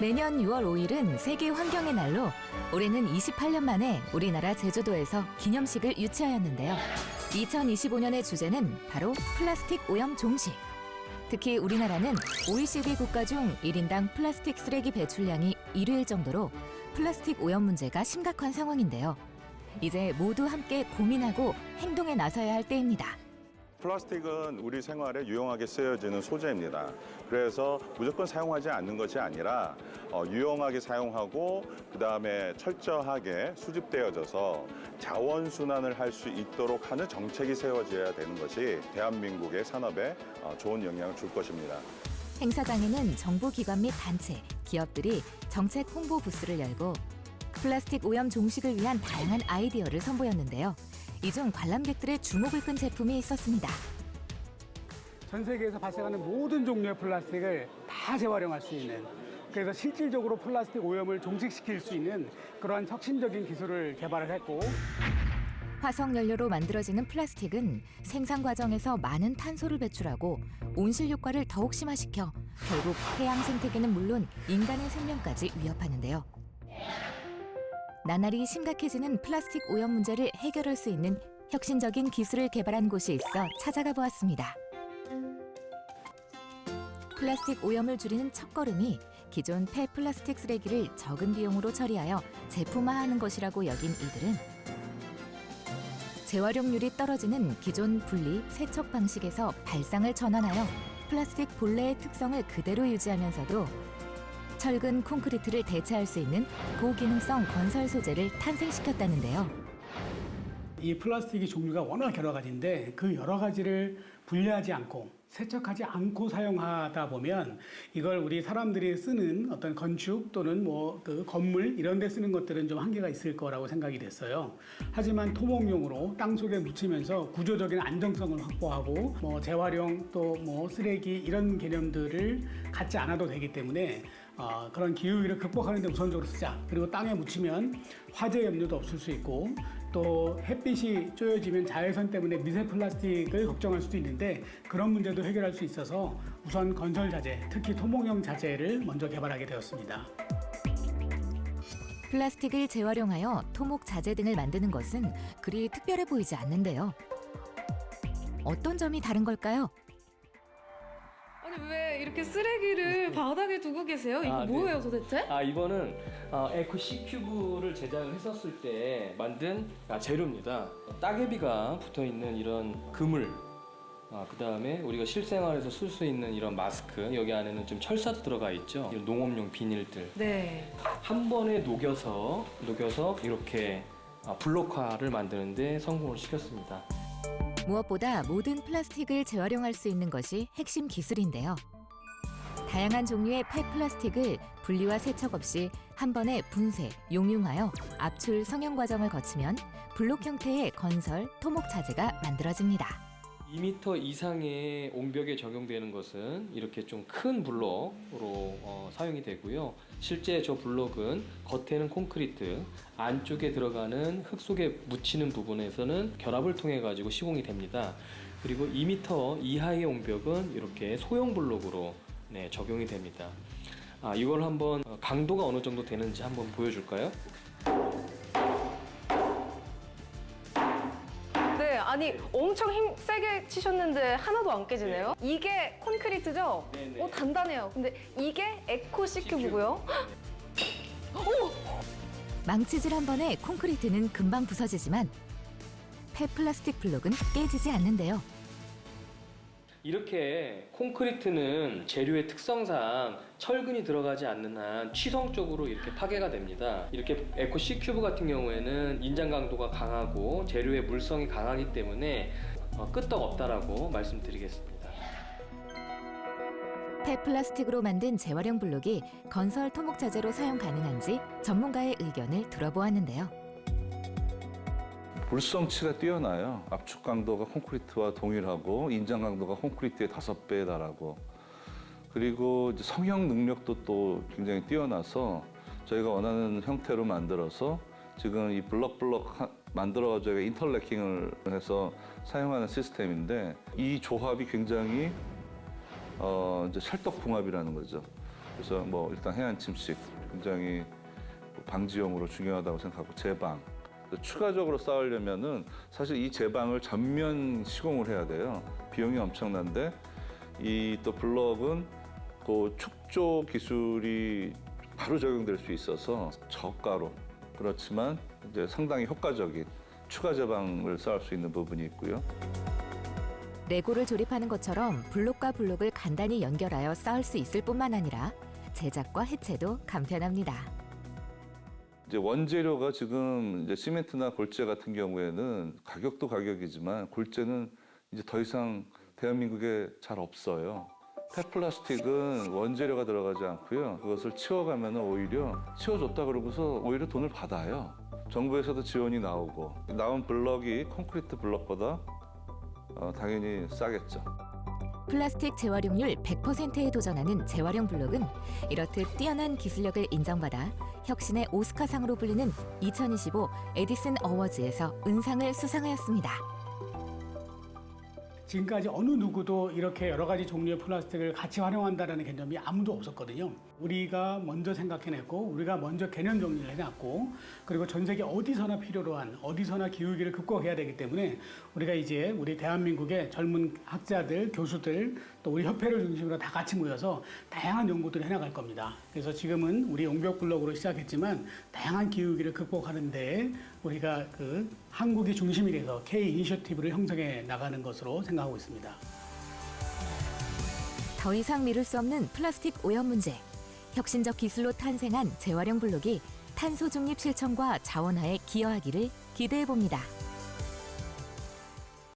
매년 6월 5일은 세계 환경의 날로 올해는 28년 만에 우리나라 제주도에서 기념식을 유치하였는데요. 2025년의 주제는 바로 플라스틱 오염 종식. 특히 우리나라는 OECD 국가 중 1인당 플라스틱 쓰레기 배출량이 1위일 정도로 플라스틱 오염 문제가 심각한 상황인데요. 이제 모두 함께 고민하고 행동에 나서야 할 때입니다. 플라스틱은 우리 생활에 유용하게 쓰여지는 소재입니다. 그래서 무조건 사용하지 않는 것이 아니라 유용하게 사용하고 그다음에 철저하게 수집되어져서 자원순환을 할 수 있도록 하는 정책이 세워져야 되는 것이 대한민국의 산업에 좋은 영향을 줄 것입니다. 행사장에는 정부기관 및 단체, 기업들이 정책 홍보 부스를 열고 플라스틱 오염 종식을 위한 다양한 아이디어를 선보였는데요. 이 중 관람객들의 주목을 끈 제품이 있었습니다. 전 세계에서 발생하는 모든 종류의 플라스틱을 다 재활용할 수 있는, 그래서 실질적으로 플라스틱 오염을 종식시킬 수 있는 그러한 혁신적인 기술을 개발을 했고, 화석 연료로 만들어지는 플라스틱은 생산 과정에서 많은 탄소를 배출하고 온실 효과를 더욱 심화시켜 결국 해양 생태계는 물론 인간의 생명까지 위협하는데요. 나날이 심각해지는 플라스틱 오염 문제를 해결할 수 있는 혁신적인 기술을 개발한 곳이 있어 찾아가 보았습니다. 플라스틱 오염을 줄이는 첫걸음이 기존 폐플라스틱 쓰레기를 적은 비용으로 처리하여 제품화하는 것이라고 여긴 이들은 재활용률이 떨어지는 기존 분리, 세척 방식에서 발상을 전환하여 플라스틱 본래의 특성을 그대로 유지하면서도 철근 콘크리트를 대체할 수 있는 고기능성 건설 소재를 탄생시켰다는데요. 이 플라스틱의 종류가 워낙 여러 가지인데 그 여러 가지를 분리하지 않고 세척하지 않고 사용하다 보면 이걸 우리 사람들이 쓰는 어떤 건축 또는 그 건물 이런 데 쓰는 것들은 좀 한계가 있을 거라고 생각이 됐어요. 하지만 토목용으로 땅 속에 묻히면서 구조적인 안정성을 확보하고 재활용 또 쓰레기 이런 개념들을 갖지 않아도 되기 때문에 그런 기후위기를 극복하는 데 우선적으로 쓰자. 그리고 땅에 묻히면 화재 염려도 없을 수 있고 또 햇빛이 쪼여지면 자외선 때문에 미세 플라스틱을 걱정할 수도 있는데 그런 문제도 해결할 수 있어서 우선 건설 자재, 특히 토목용 자재를 먼저 개발하게 되었습니다. 플라스틱을 재활용하여 토목 자재 등을 만드는 것은 그리 특별해 보이지 않는데요. 어떤 점이 다른 걸까요? 아니 왜 이렇게 쓰레기를 바닥에 두고 계세요? 이거 뭐예요 네. 도대체? 이거는 에코 C큐브를 제작을 했었을 때 만든 재료입니다. 따개비가 붙어 있는 이런 그물, 그 다음에 우리가 실생활에서 쓸 수 있는 이런 마스크, 여기 안에는 좀 철사도 들어가 있죠. 이런 농업용 비닐들. 네. 한 번에 녹여서 이렇게 블록화를 만드는데 성공을 시켰습니다. 무엇보다 모든 플라스틱을 재활용할 수 있는 것이 핵심 기술인데요. 다양한 종류의 폐플라스틱을 분리와 세척 없이 한 번에 분쇄, 용융하여 압출, 성형 과정을 거치면 블록 형태의 건설, 토목 자재가 만들어집니다. 2m 이상의 옹벽에 적용되는 것은 이렇게 좀 큰 블록으로 사용이 되고요. 실제 저 블록은 겉에는 콘크리트, 안쪽에 들어가는 흙 속에 묻히는 부분에서는 결합을 통해 가지고 시공이 됩니다. 그리고 2m 이하의 옹벽은 이렇게 소형 블록으로 적용이 됩니다. 이걸 한번 강도가 어느 정도 되는지 한번 보여줄까요? 네, 아니 엄청 힘 세게 치셨는데 하나도 안 깨지네요. 이게 콘크리트죠? 네네. 단단해요. 근데 이게 에코 C큐브고요. 망치질 한 번에 콘크리트는 금방 부서지지만 폐플라스틱 블록은 깨지지 않는데요. 이렇게 콘크리트는 재료의 특성상 철근이 들어가지 않는 한 취성적으로 이렇게 파괴가 됩니다. 이렇게 에코 C큐브 같은 경우에는 인장 강도가 강하고 재료의 물성이 강하기 때문에 끄떡없다라고 말씀드리겠습니다. 폐플라스틱으로 만든 재활용 블록이 건설 토목 자재로 사용 가능한지 전문가의 의견을 들어보았는데요. 물성치가 뛰어나요. 압축 강도가 콘크리트와 동일하고 인장 강도가 콘크리트의 5배에 달하고, 그리고 이제 성형 능력도 또 굉장히 뛰어나서 저희가 원하는 형태로 만들어서 지금 이 블럭 만들어가지고 인터래킹을 해서 사용하는 시스템인데, 이 조합이 굉장히 이제 찰떡궁합이라는 거죠. 그래서 뭐 일단 해안 침식 굉장히 방지용으로 중요하다고 생각하고 제방. 추가적으로 쌓으려면은 사실 이 제방을 전면 시공을 해야 돼요. 비용이 엄청난데 이 또 블럭은 그 축조 기술이 바로 적용될 수 있어서 저가로 그렇지만 이제 상당히 효과적인 추가 제방을 쌓을 수 있는 부분이 있고요. 레고를 조립하는 것처럼 블록과 블록을 간단히 연결하여 쌓을 수 있을 뿐만 아니라 제작과 해체도 간편합니다. 이제 원재료가 지금 이제 시멘트나 골재 같은 경우에는 가격도 가격이지만 골재는 이제 더 이상 대한민국에 잘 없어요. 폐플라스틱은 원재료가 들어가지 않고요. 그것을 치워가면 오히려 치워줬다 그러고서 오히려 돈을 받아요. 정부에서도 지원이 나오고 나온 블럭이 콘크리트 블럭보다 당연히 싸겠죠. 플라스틱 재활용률 100%에 도전하는 재활용 블록은 이렇듯 뛰어난 기술력을 인정받아 혁신의 오스카상으로 불리는 2025 에디슨 어워즈에서 은상을 수상하였습니다. 지금까지 어느 누구도 이렇게 여러 가지 종류의 플라스틱을 같이 활용한다는 개념이 아무도 없었거든요. 우리가 먼저 생각해냈고 우리가 먼저 개념 정리를 해놨고 그리고 전 세계 어디서나 필요로 한 어디서나 기후위기를 극복해야 되기 때문에 우리가 이제 우리 대한민국의 젊은 학자들, 교수들 또 우리 협회를 중심으로 다 같이 모여서 다양한 연구들을 해나갈 겁니다. 그래서 지금은 우리 옹벽블록으로 시작했지만 다양한 기후위기를 극복하는 데 우리가 그 한국이 중심이 돼서 K 이니셔티브를 형성해 나가는 것으로 생각하고 있습니다. 더 이상 미룰 수 없는 플라스틱 오염 문제. 혁신적 기술로 탄생한 재활용 블록이 탄소 중립 실천과 자원화에 기여하기를 기대해 봅니다.